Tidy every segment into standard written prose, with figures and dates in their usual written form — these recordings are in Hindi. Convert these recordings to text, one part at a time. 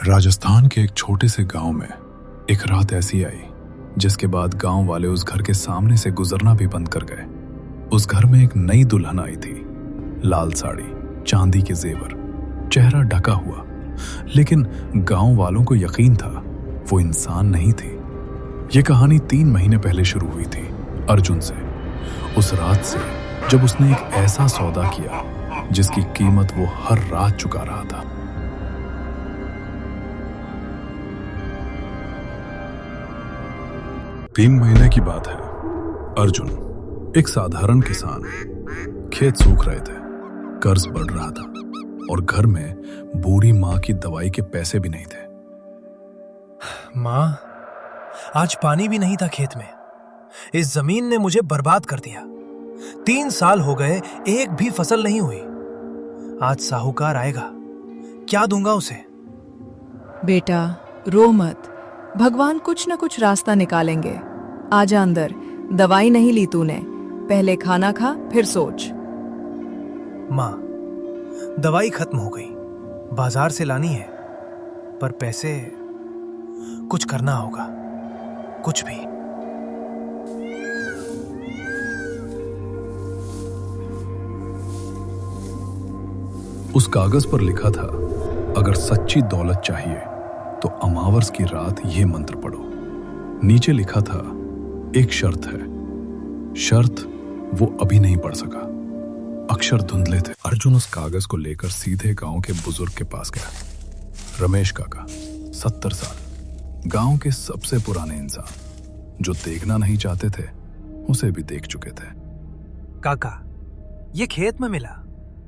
राजस्थान के एक छोटे से गांव में एक रात ऐसी आई जिसके बाद गांव वाले उस घर के सामने से गुजरना भी बंद कर गए। उस घर में एक नई दुल्हन आई थी, लाल साड़ी, चांदी के जेवर, चेहरा ढका हुआ, लेकिन गांव वालों को यकीन था वो इंसान नहीं थी। ये कहानी 3 महीने पहले शुरू हुई थी अर्जुन से, उस रात से जब उसने एक ऐसा सौदा किया जिसकी कीमत वो हर रात चुका रहा था। तीन महीने की बात है। अर्जुन, एक साधारण किसान, खेत सूख रहे थे, कर्ज बढ़ रहा था और घर में बूढ़ी माँ की दवाई के पैसे भी नहीं थे। माँ, आज पानी भी नहीं था खेत में। इस जमीन ने मुझे बर्बाद कर दिया। 3 साल हो गए, एक भी फसल नहीं हुई। आज साहूकार आएगा, क्या दूंगा उसे? बेटा, रो मत, भगवान कुछ न कुछ रास्ता निकालेंगे। आजा अंदर, दवाई नहीं ली तूने, पहले खाना खा फिर सोच। माँ, दवाई खत्म हो गई, बाजार से लानी है, पर पैसे कुछ करना होगा, कुछ भी। उस कागज पर लिखा था, अगर सच्ची दौलत चाहिए तो अमावस की रात ये मंत्र पढ़ो। नीचे लिखा था, एक शर्त है। शर्त वो अभी नहीं पढ़ सका, अक्षर धुंधले थे। अर्जुन उस कागज को लेकर सीधे गांव के बुजुर्ग के पास गया। रमेश काका, 70 साल, गांव के सबसे पुराने इंसान, जो देखना नहीं चाहते थे उसे भी देख चुके थे। काका, ये खेत में मिला,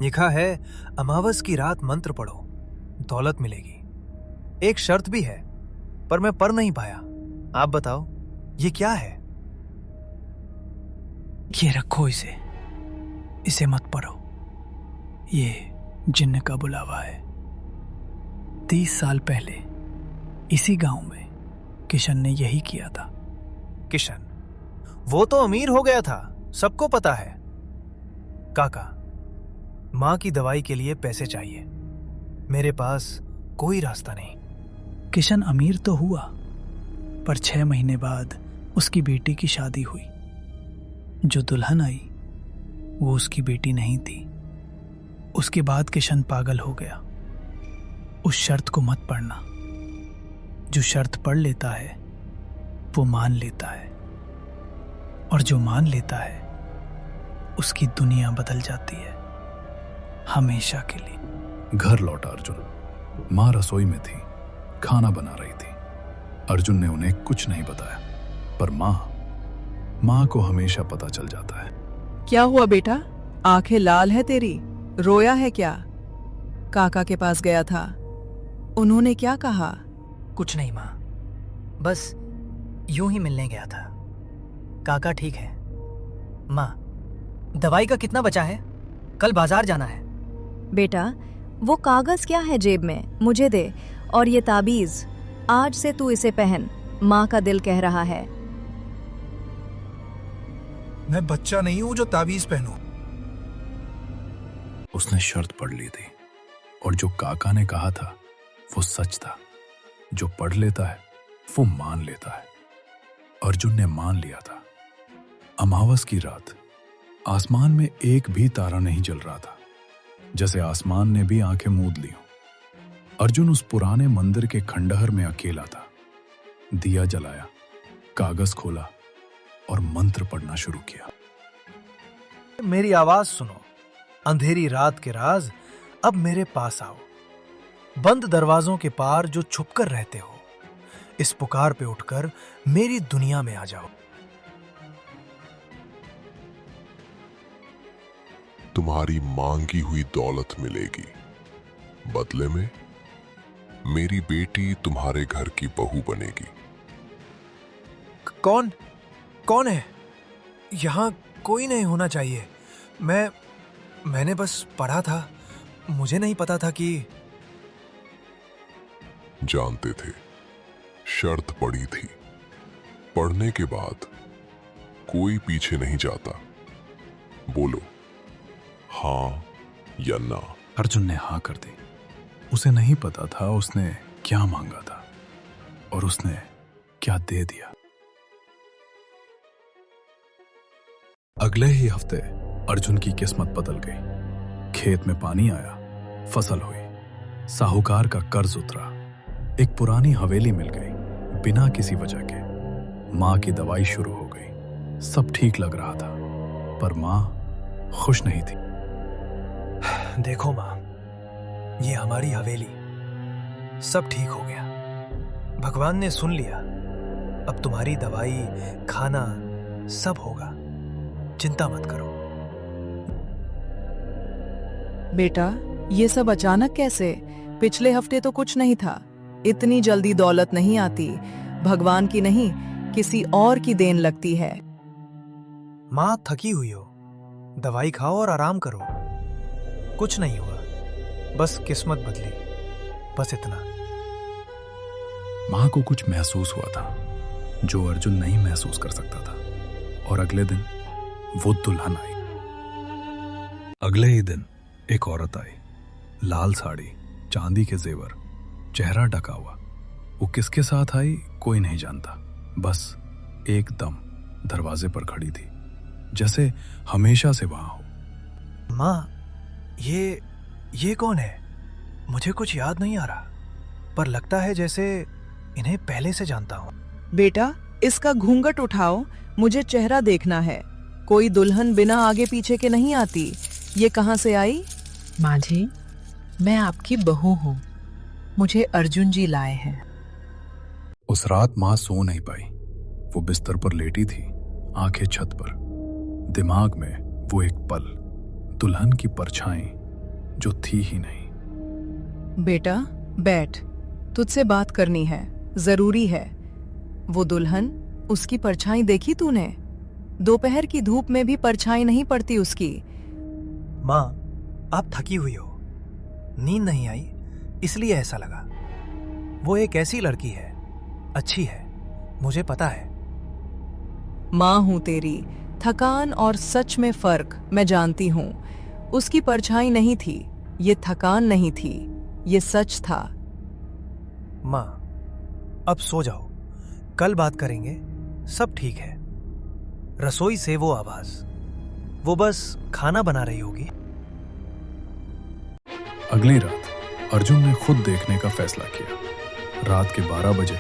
लिखा है अमावस की रात मंत्र पढ़ो, दौलत मिलेगी। एक शर्त भी है, पर मैं पढ़ नहीं पाया। आप बताओ ये क्या है? ये रखो इसे मत पढ़ो, ये जिन्न का बुलावा है। 30 साल पहले इसी गांव में किशन ने यही किया था। किशन? वो तो अमीर हो गया था, सबको पता है। काका, माँ की दवाई के लिए पैसे चाहिए, मेरे पास कोई रास्ता नहीं। किशन अमीर तो हुआ, पर 6 महीने बाद उसकी बेटी की शादी हुई। जो दुल्हन आई वो उसकी बेटी नहीं थी। उसके बाद किशन पागल हो गया। उस शर्त को मत पढ़ना। जो शर्त पढ़ लेता है वो मान लेता है, और जो मान लेता है उसकी दुनिया बदल जाती है, हमेशा के लिए। घर लौटा अर्जुन। माँ रसोई में थी, खाना बना रही थी। अर्जुन ने उन्हें कुछ नहीं बताया, पर माँ को हमेशा पता चल जाता है। क्या हुआ बेटा, आंखें लाल है तेरी, रोया है क्या? काका के पास गया था, उन्होंने क्या कहा? कुछ नहीं माँ, बस यूं ही मिलने गया था। काका ठीक है। माँ, दवाई का कितना बचा है? कल बाजार जाना है। बेटा, वो कागज क्या है जेब में, मुझे दे। और ये ताबीज, आज से तू इसे पहन, माँ का दिल कह रहा है। मैं बच्चा नहीं हूं जो ताबीज पहनूं। उसने शर्त पढ़ ली थी, और जो काका ने कहा था वो सच था। जो पढ़ लेता है वो मान लेता है। अर्जुन ने मान लिया था। अमावस की रात आसमान में एक भी तारा नहीं जल रहा था, जैसे आसमान ने भी आंखें मूंद ली हों। अर्जुन उस पुराने मंदिर के खंडहर में अकेला था। दिया जलाया, कागज खोला और मंत्र पढ़ना शुरू किया। मेरी आवाज सुनो, अंधेरी रात के राज, अब मेरे पास आओ। बंद दरवाजों के पार जो छुपकर रहते हो, इस पुकार पे उठकर मेरी दुनिया में आ जाओ। तुम्हारी मांगी हुई दौलत मिलेगी। बदले में मेरी बेटी तुम्हारे घर की बहू बनेगी। कौन है? यहां कोई नहीं होना चाहिए। मैंने बस पढ़ा था, मुझे नहीं पता था कि। जानते थे, शर्त पड़ी थी। पढ़ने के बाद कोई पीछे नहीं जाता। बोलो हाँ या ना। अर्जुन ने हाँ कर दी। उसे नहीं पता था उसने क्या मांगा था और उसने क्या दे दिया। अगले ही हफ्ते अर्जुन की किस्मत बदल गई। खेत में पानी आया, फसल हुई, साहूकार का कर्ज उतरा, एक पुरानी हवेली मिल गई बिना किसी वजह के। माँ की दवाई शुरू हो गई, सब ठीक लग रहा था, पर माँ खुश नहीं थी। देखो माँ, ये हमारी हवेली, सब ठीक हो गया, भगवान ने सुन लिया। अब तुम्हारी दवाई, खाना सब होगा, चिंता मत करो। बेटा, ये सब अचानक कैसे? पिछले हफ्ते तो कुछ नहीं था। इतनी जल्दी दौलत नहीं आती, भगवान की नहीं किसी और की देन लगती है। माँ थकी हुई हो, दवाई खाओ और आराम करो। कुछ नहीं हुआ, बस किस्मत बदली, बस इतना। माँ को कुछ महसूस हुआ था जो अर्जुन नहीं महसूस कर सकता था, और अगले दिन वो दुल्हन आई। अगले ही दिन एक औरत आई, लाल साड़ी, चांदी के जेवर, चेहरा ढका हुआ। वो किसके साथ आई कोई नहीं जानता, बस एकदम दरवाजे पर खड़ी थी, जैसे हमेशा से वहां हो। माँ, ये कौन है? मुझे कुछ याद नहीं आ रहा, पर लगता है जैसे इन्हें पहले से जानता हूँ। बेटा, इसका घूंघट उठाओ, मुझे चेहरा देखना है। कोई दुल्हन बिना आगे पीछे के नहीं आती। ये कहाँ से आई? माँ जी, मैं आपकी बहू हूँ, मुझे अर्जुन जी लाए हैं। उस रात माँ सो नहीं पाई। वो बिस्तर पर लेटी थी, आंखें छत पर, दिमाग में वो एक पल, दुल्हन की परछाई जो थी ही नहीं। बेटा बैठ, तुझसे बात करनी है, जरूरी है। वो दुल्हन, उसकी परछाई देखी तूने? दोपहर की धूप में भी परछाई नहीं पड़ती उसकी। माँ, आप थकी हुई हो, नींद नहीं आई, इसलिए ऐसा लगा। वो एक ऐसी लड़की है, अच्छी है, मुझे पता है। माँ हूं तेरी, थकान और सच में फर्क मैं जानती हूँ। उसकी परछाई नहीं थी, ये थकान नहीं थी, ये सच था। माँ, अब सो जाओ, कल बात करेंगे, सब ठीक है। रसोई से वो आवाज, वो बस खाना बना रही होगी। अगली रात अर्जुन ने खुद देखने का फैसला किया। रात के 12 बजे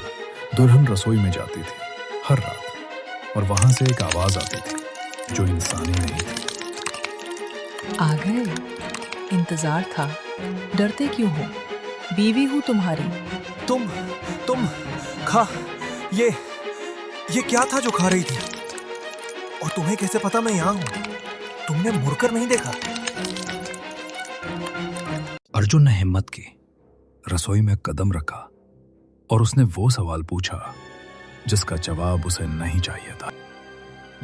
दुल्हन रसोई में जाती थी हर रात, और वहां से एक आवाज आती थी जो इंसानी नहीं थी। आ गए, इंतजार था, डरते क्यों हो? बीवी हूँ तुम्हारी। तुम खा, ये क्या था जो खा रही थी? और तुम्हें कैसे पता मैं यहां हूं? तुमने मुड़कर नहीं देखा? अर्जुन ने हिम्मत की, रसोई में कदम रखा, और उसने वो सवाल पूछा जिसका जवाब उसे नहीं चाहिए था।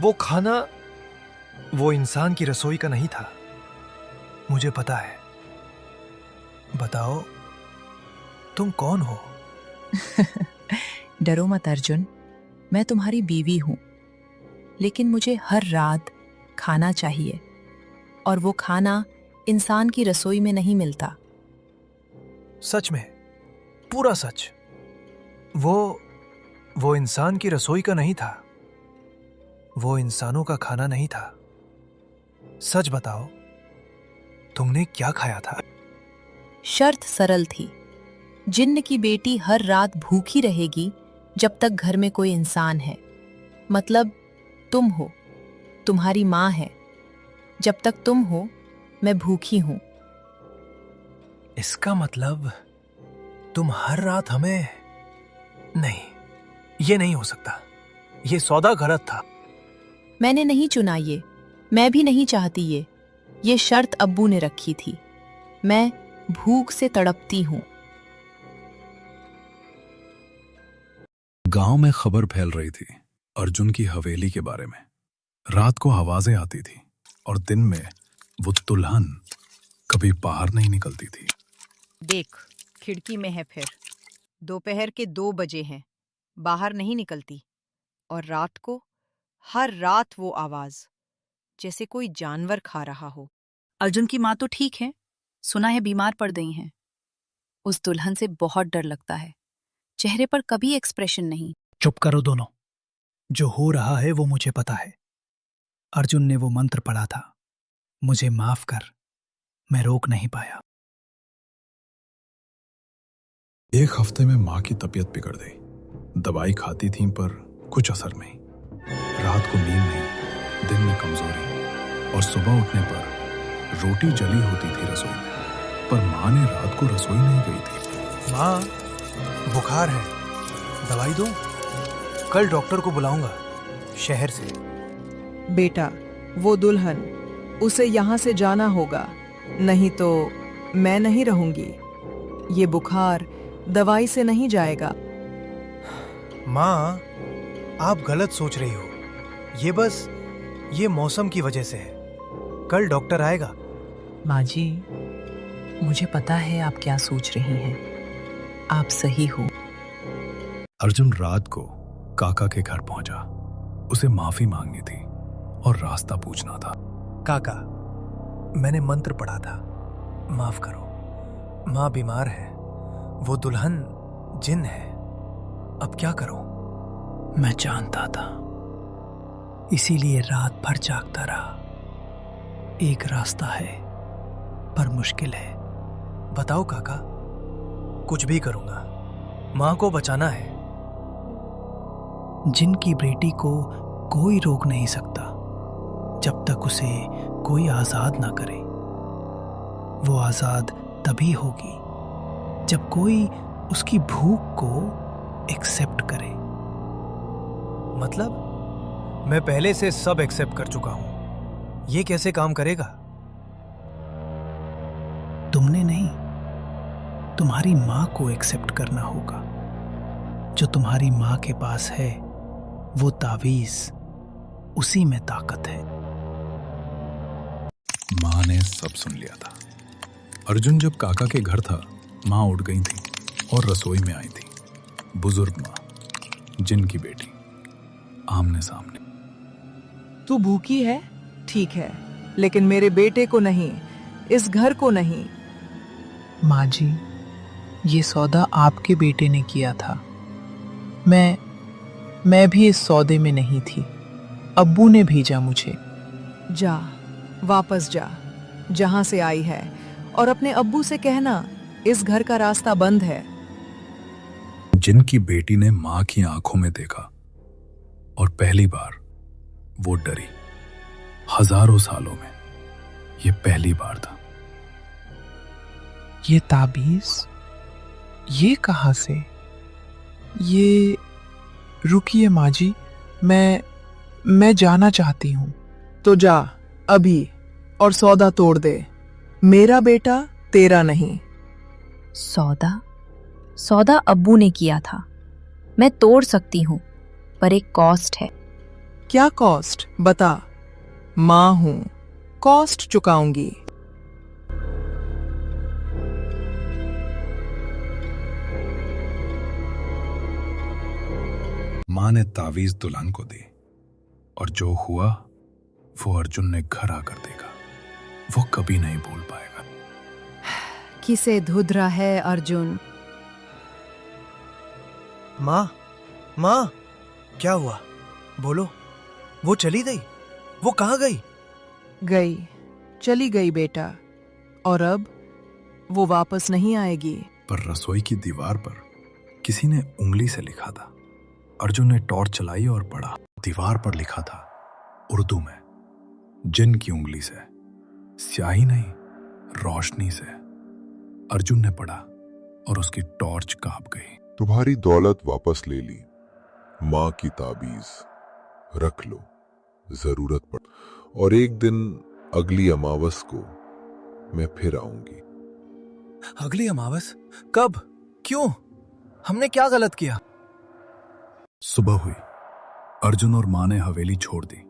वो खाना वो इंसान की रसोई का नहीं था, मुझे पता है। बताओ, तुम कौन हो? डरो मत अर्जुन, मैं तुम्हारी बीवी हूँ, लेकिन मुझे हर रात खाना चाहिए, और वो खाना इंसान की रसोई में नहीं मिलता। सच में, पूरा सच? वो इंसान की रसोई का नहीं था, वो इंसानों का खाना नहीं था। सच बताओ, तुमने क्या खाया था? शर्त सरल थी, जिन्न की बेटी हर रात भूखी रहेगी जब तक घर में कोई इंसान है। मतलब तुम हो, तुम्हारी माँ है। जब तक तुम हो, मैं भूखी हूं। इसका मतलब तुम हर रात हमें... नहीं, ये नहीं हो सकता, ये सौदा गलत था। मैंने नहीं चुना ये, मैं भी नहीं चाहती ये शर्त अब्बू ने रखी थी। मैं भूख से तड़पती हूँ। गांव में खबर फैल रही थी अर्जुन की हवेली के बारे में। रात को आवाजें आती थी, और दिन में वो दुल्हन कभी बाहर नहीं निकलती थी। देख, खिड़की में है फिर। दोपहर के 2 बजे हैं, बाहर नहीं निकलती। और रात को, हर रात वो आवाज, जैसे कोई जानवर खा रहा हो। अर्जुन की माँ तो ठीक है, सुना है बीमार पड़ गई हैं। उस दुल्हन से बहुत डर लगता है। चेहरे पर कभी एक्सप्रेशन नहीं। चुप करो दोनों। जो हो रहा है वो मुझे पता है। अर्जुन ने वो मंत्र पढ़ा था। मुझे माफ कर, मैं रोक नहीं पाया। एक हफ्ते में माँ की तबीयत बिगड़ गई। दवाई खाती थी पर कुछ असर नहीं। रात को नींद नहीं, दिन में कमजोरी, और सुबह उठने पर रोटी जली होती थी रसोई में। पर माँ ने रात को रसोई नहीं गई थी। माँ, बुखार है, दवाई दो। कल डॉक्टर को बुलाऊंगा शहर से। बेटा, वो दुल्हन, उसे यहाँ से जाना होगा, नहीं तो मैं नहीं रहूंगी। ये बुखार दवाई से नहीं जाएगा। माँ, आप गलत सोच रही हो। ये मौसम की वजह से है। कल डॉक्टर आएगा। माँ जी, मुझे पता है आप क्या सोच रही हैं। आप सही हो। अर्जुन रात को काका के घर पहुंचा। उसे माफी मांगनी थी और रास्ता पूछना था। काका, मैंने मंत्र पढ़ा था, माफ करो। माँ बीमार है, वो दुल्हन जिन है। अब क्या करूं? मैं जानता था, इसीलिए रात भर जागता रहा। एक रास्ता है, पर मुश्किल है। बताओ काका, कुछ भी करूंगा। माँ को बचाना है। जिनकी बेटी को कोई रोक नहीं सकता जब तक उसे कोई आजाद ना करे। वो आजाद तभी होगी जब कोई उसकी भूख को एक्सेप्ट करे। मतलब मैं पहले से सब एक्सेप्ट कर चुका हूं। ये कैसे काम करेगा? तुमने नहीं, तुम्हारी माँ को एक्सेप्ट करना होगा। जो तुम्हारी माँ के पास है वो तावीज, उसी में ताकत है। माँ ने सब सुन लिया था। अर्जुन जब काका के घर था, माँ उठ गई थी और रसोई में आई थी। बुजुर्ग माँ, जिन की बेटी, आमने सामने। तू भूखी है? ठीक है, लेकिन मेरे बेटे को नहीं, इस घर को नहीं। माँ जी, ये सौदा आपके बेटे ने किया था। मैं भी इस सौदे में नहीं थी। अब्बू ने भेजा मुझे। जा, वापस जा जहां से आई है, और अपने अब्बू से कहना इस घर का रास्ता बंद है। जिनकी बेटी ने माँ की आंखों में देखा और पहली बार वो डरी। हजारों सालों में ये पहली बार था। ये ताबीज, ये कहाँ से? ये रुकिए माँ जी, मैं जाना चाहती हूँ। तो जा अभी और सौदा तोड़ दे। मेरा बेटा तेरा नहीं। सौदा अब्बू ने किया था। मैं तोड़ सकती हूँ, पर एक कॉस्ट है। क्या कॉस्ट? बता। माँ हूं, कॉस्ट चुकाऊंगी। माँ ने तावीज दुल्हन को दी, और जो हुआ वो अर्जुन ने घर आकर देखा। वो कभी नहीं भूल पाएगा। किसे धुधरा है अर्जुन? माँ, क्या हुआ? बोलो। वो चली गई? वो कहाँ गई? गई, चली गई बेटा, और अब वो वापस नहीं आएगी। पर रसोई की दीवार पर किसी ने उंगली से लिखा था। अर्जुन ने टॉर्च चलाई और पढ़ा। दीवार पर लिखा था उर्दू में, जिन की उंगली से, स्याही नहीं, रोशनी से। अर्जुन ने पढ़ा और उसकी टॉर्च कांप गई। तुम्हारी दौलत वापस ले ली, माँ की ताबीज रख लो, जरूरत पड़। और एक दिन अगली अमावस को मैं फिर आऊंगी। अगली अमावस? कब? क्यों? हमने क्या गलत किया? सुबह हुई। अर्जुन और माँ ने हवेली छोड़ दी।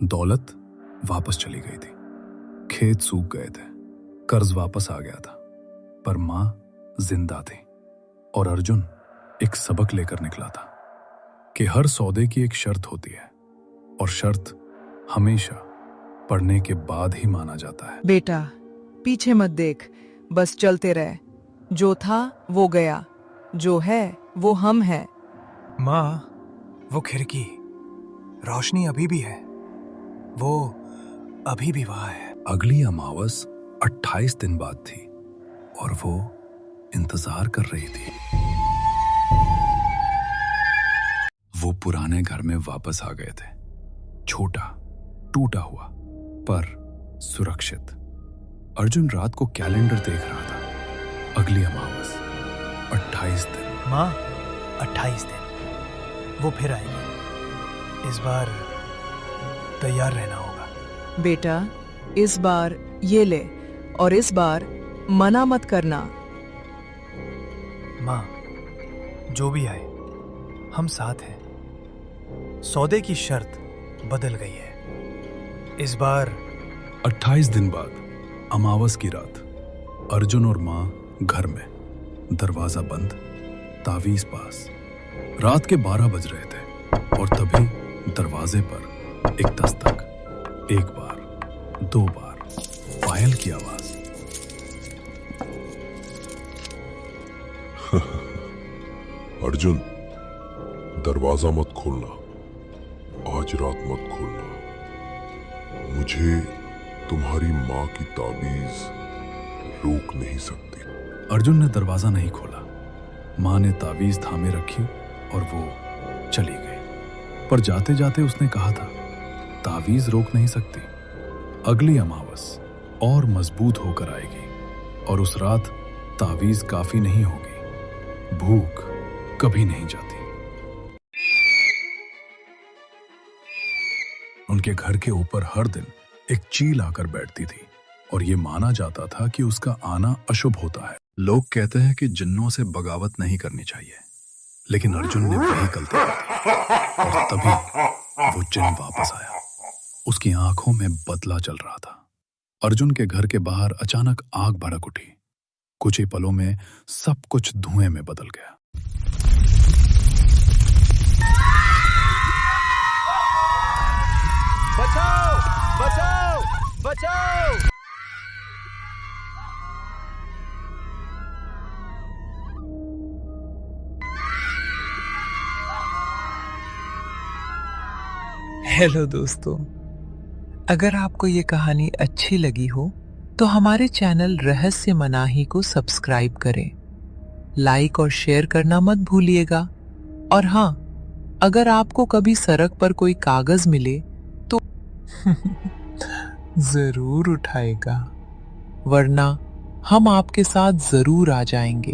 दौलत वापस चली गई थी। खेत सूख गए थे। कर्ज वापस आ गया था। पर माँ जिंदा थी। और अर्जुन एक सबक लेकर निकला था कि हर सौदे की एक शर्त होती है, और शर्त हमेशा पढ़ने के बाद ही माना जाता है। बेटा, पीछे मत देख, बस चलते रह। जो था वो गया, जो है वो हम हैं। माँ, वो खिड़की, रोशनी अभी भी है, वो अभी भी वहां है। अगली अमावस 28 दिन बाद थी और वो इंतजार कर रही थी। वो पुराने घर में वापस आ गए थे, छोटा, टूटा हुआ, पर सुरक्षित। अर्जुन रात को कैलेंडर देख रहा था। अगली अमावस 28 दिन। माँ, 28 दिन, वो फिर आएगी। इस बार तैयार रहना होगा। बेटा, इस बार ये ले और इस बार मना मत करना। माँ, जो भी आए, हम साथ हैं। सौदे की शर्त बदल गई है। इस बार 28 दिन बाद अमावस की रात, अर्जुन और माँ घर में, दरवाजा बंद, तावीज पास। रात के 12 बज रहे थे और तभी दरवाजे पर एक दस्तक, एक बार, 2 बार, पायल की आवाज। अर्जुन, दरवाजा मत खोलना, आज रात मत खोलना। मुझे तुम्हारी माँ की ताबीज रोक नहीं सकती। अर्जुन ने दरवाजा नहीं खोला। माँ ने ताबीज थामे रखी और वो चली गई। पर जाते जाते उसने कहा था, ताबीज रोक नहीं सकती। अगली अमावस और मजबूत होकर आएगी और उस रात ताबीज काफी नहीं होगी। भूख कभी नहीं जाती। उनके घर के ऊपर हर दिन एक चील आकर बैठती थी और ये माना जाता था कि उसका आना अशुभ होता है। लोग कहते हैं कि जिन्नों से बगावत नहीं करनी चाहिए, लेकिन अर्जुन ने वही गलती की और तभी वो जिन्न वापस आया। उसकी आंखों में बदला चल रहा था। अर्जुन के घर के बाहर अचानक आग भड़क उठी। कुछ ही पलों में सब कुछ धुएं में बदल गया। बचाओ! बचाओ! बचाओ! हेलो दोस्तों, अगर आपको ये कहानी अच्छी लगी हो तो हमारे चैनल रहस्य मनाही को सब्सक्राइब करें, लाइक और शेयर करना मत भूलिएगा। और हाँ, अगर आपको कभी सड़क पर कोई कागज मिले तो जरूर उठाएगा, वरना हम आपके साथ जरूर आ जाएंगे।